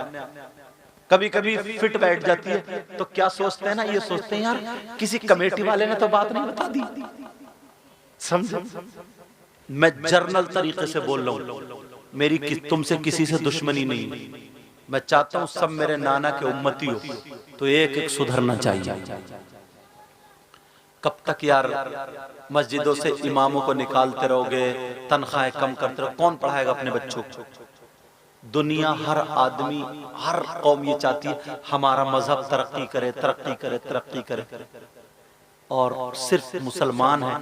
कभी कभी फिट बैठ जाती है तो क्या सोचते हैं ना, ये सोचते हैं यार किसी कमेटी वाले ने तो बात नहीं बता दी। समझो, मैं जर्नल तरीके से बोल रहा हूं, मेरी तुमसे किसी से दुश्मनी नहीं। मैं चाहता हूं सब मेरे नाना के उम्मती हो, तो एक एक सुधरना चाहिए। कब तक यार मस्जिदों से इमामों को निकालते रहोगे, तनख्वाहें कम करते रहो, कौन पढ़ाएगा अपने बच्चों को? दुनिया, हर आदमी, हर कौम ये चाहती है हमारा मजहब तरक्की करे, तरक्की करे, तरक्की करे, और सिर्फ मुसलमान हैं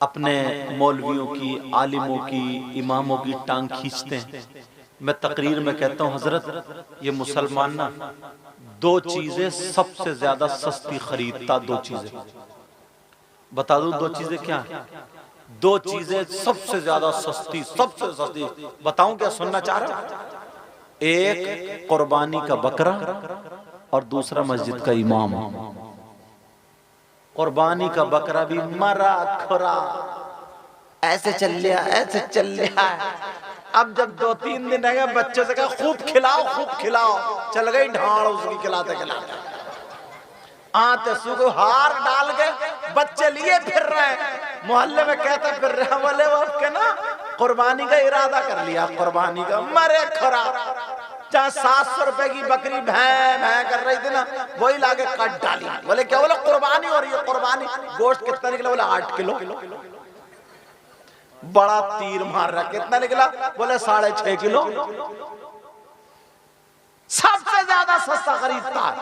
अपने मौलवियों की, आलिमों की, इमामों की टांग खींचते हैं। मैं तकरीर में कहता हूँ, हजरत ये मुसलमान ना 2 चीजें सबसे ज्यादा सस्ती खरीदता, 2 चीजें बता दूं, 2 चीजें क्या है? 2 चीजें सबसे ज्यादा सस्ती, सबसे सस्ती बताऊं क्या? सुनना चाह रहा हूं? एक कुर्बानी का बकरा और दूसरा मस्जिद का इमाम। कुर्बानी का बकरा भी मरा खुरा ऐसे चल लिया, ऐसे चल लिया। अब जब 2-3 दिन रह गए, बच्चों से कहा खूब खिलाओ, खूब खिलाओ, चल गई ढाड़ उसकी खिलाते खिलाते। आते सुबह हार डाल के बच्चे लिए फिर रहे हैं, मोहल्ले में कहते फिर रहे हैं, बोले वो के ना कुर्बानी का इरादा कर लिया, कुर्बानी का, मरे खुरा। जहाँ 700 रुपए की बकरी भैं कर रही थी ना, वही लाके काट डाली। बोले क्या? बोले कुर्बानी हो रही है, कुर्बानी। गोश्त कितना निकला? बोले 8 किलो। बड़ा तीर मार रहा, कितना निकला? बोले 6.5 किलो। सबसे ज्यादा सस्ता खरीदता है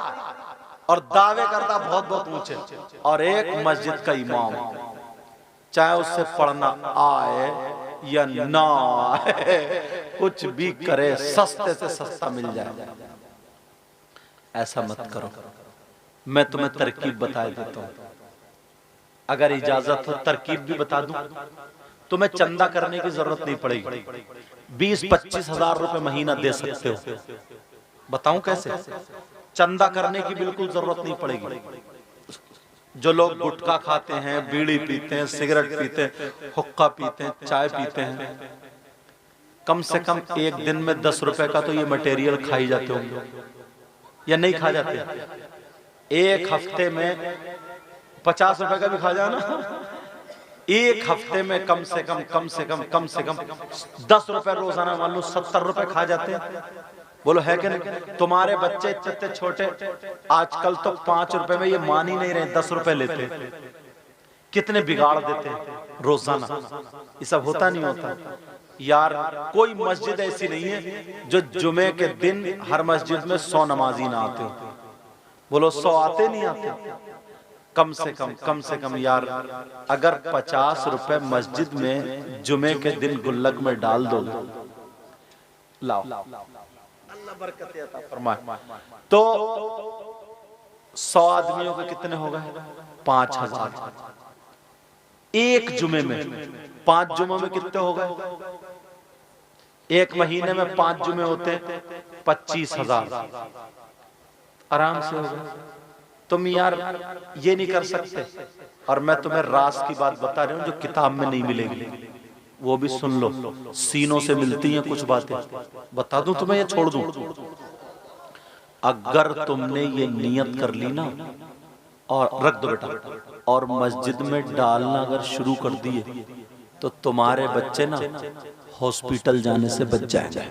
और दावे करता बहुत बहुत ऊंचे। और एक मस्जिद का इमाम, चाहे उससे पढ़ना आए या ना आए, कुछ भी करे, सस्ते से सस्ता मिल जाए। ऐसा मत करो। मैं तुम्हें तरकीब बता देता हूं, अगर इजाजत हो तरकीब भी बता दूं। तुम्हें चंदा करने की जरूरत नहीं पड़ेगी, 20-25 हजार रुपए महीना दे सकते हो। बताऊं कैसे? चंदा करने की बिल्कुल जरूरत नहीं पड़ेगी। जो लोग गुटखा खाते हैं, बीड़ी पीते हैं, सिगरेट पीते हैं, हुक्का पीते हैं, चाय पीते हैं, कम से कम एक दिन में 10 रुपए का तो ये मटेरियल खाई जाते होंगे या नहीं खा जाते? एक हफ्ते में 50 रुपए का भी खा जाए ना, एक हफ्ते में कम से कम 10 रुपए रोजाना, मान लो 70 रुपए खा जाते हैं। बोलो है कि नहीं? तुम्हारे बच्चे इतने छोटे, आजकल तो 5 रुपए में ये मान ही नहीं रहे, 10 रुपए लेते। कितने बिगाड़ देते हैं रोजाना। ये सब होता नहीं होता यार। कोई मस्जिद ऐसी नहीं है जो जुमे के दिन हर मस्जिद में 100 नमाजी ना आते हो। बोलो 100 आते नहीं आते? कम से कम यार, अगर 50 रुपए मस्जिद में जुमे के दिन गुल्लक में डाल दो, लाओ, अल्लाह बरकत अता फरमाए, तो 100 आदमियों के कितने हो गए? 5000। एक जुमे में 5 जुमों में कितने हो गए? एक महीने में 5 जुमे होते, 25,000 आराम से हो गए। तुम यार ये नहीं कर सकते। और मैं तुम्हें राज की बात बता रहा हूं जो किताब में नहीं मिलेगी, वो भी सुन लो, सीनों से मिलती हैं कुछ बातें। बता दूं तुम्हें या छोड़ दूं? अगर तुमने ये नियत कर ली ना, और रख दो बेटा, और मस्जिद में डालना अगर शुरू कर दिए, तो तुम्हारे बच्चे ना हॉस्पिटल जाने से बच जाएंगे,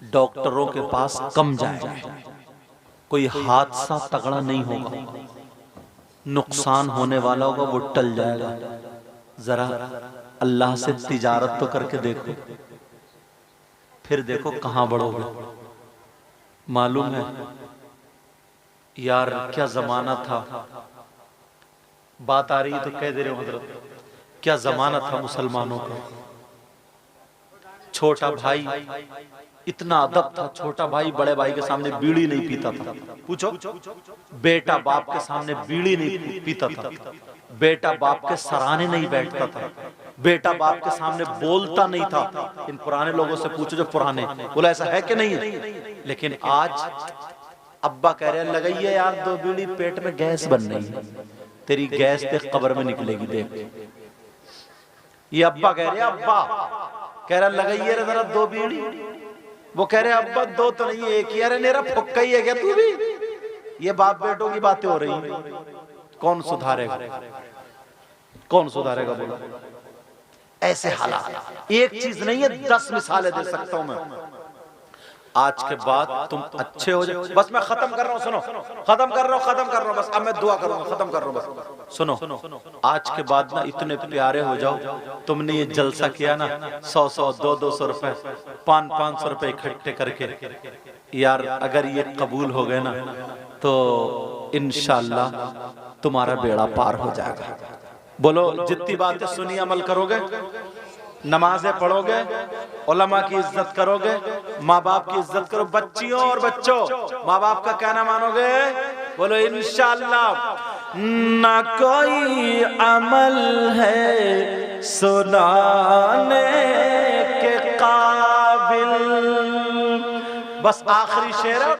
डॉक्टरों के पास कम जाएंगे, कोई हादसा तगड़ा नहीं होगा, नुकसान होने वाला होगा वो टल जाएगा। जरा अल्लाह से तिजारत तो करके देखो, फिर देखो कहां बढ़ोगे। मालूम है यार क्या जमाना था, बात आ रही है तो कह दे रहे हो हजरत, क्या जमाना था मुसलमानों का। छोटा भाई इतना अदब था, छोटा भाई बड़े भाई के सामने बीड़ी नहीं पीता था। पूछो, बेटा बाप के सामने बीड़ी नहीं पीता था, बेटा बाप के सराहने नहीं बैठता था, बेटा बाप के सामने बोलता नहीं था। इन पुराने लोगों से पूछो जो पुराने, बोला ऐसा है कि नहीं है। लेकिन आज अब्बा कह रहे हैं लगाइए यार 2 बीड़ी, पेट में गैस बन रही है, तेरी गैस देख कब्र में निकलेगी देख। ये अब्बा कह रहे हैं, अब्बा कह रहा लगाइए रे जरा 2 बीड़ी, वो कह रहे अब्बा 2 तो नहीं एक ही, अरे मेरा फुक्का ही है क्या तू भी। ये बाप बेटों की बातें हो रही हैं, कौन सुधारेगा, कौन सुधारेगा बोलो। ऐसे हालात, एक चीज नहीं है 10 मिसालें दे सकता हूं मैं। आज के बाद तुम अच्छे हो जाओ, बस मैं खत्म कर रहा हूं, सुनो, खत्म कर रहा हूं बस, अब मैं दुआ करूंगा, खत्म कर रहा हूं बस। सुनो, आज के बाद ना इतने प्यारे हो जाओ, तुमने ये जलसा किया ना 100-100, 200-200 रुपए, 500-500 रुपए इकट्ठे करके, यार अगर ये कबूल हो गए ना तो इंशाअल्लाह तुम्हारा बेड़ा पार हो जाएगा। बोलो जितनी बातें सुनी अमल करोगे, नमाजें पढ़ोगे, उलमा की इज्जत करोगे, माँ बाप की इज्जत करो, बच्चियों और बच्चों माँ बाप का कहना मानोगे, बोलो इंशाअल्लाह। न कोई अमल है सुनाने के काबिल। बस आखिरी शेर है।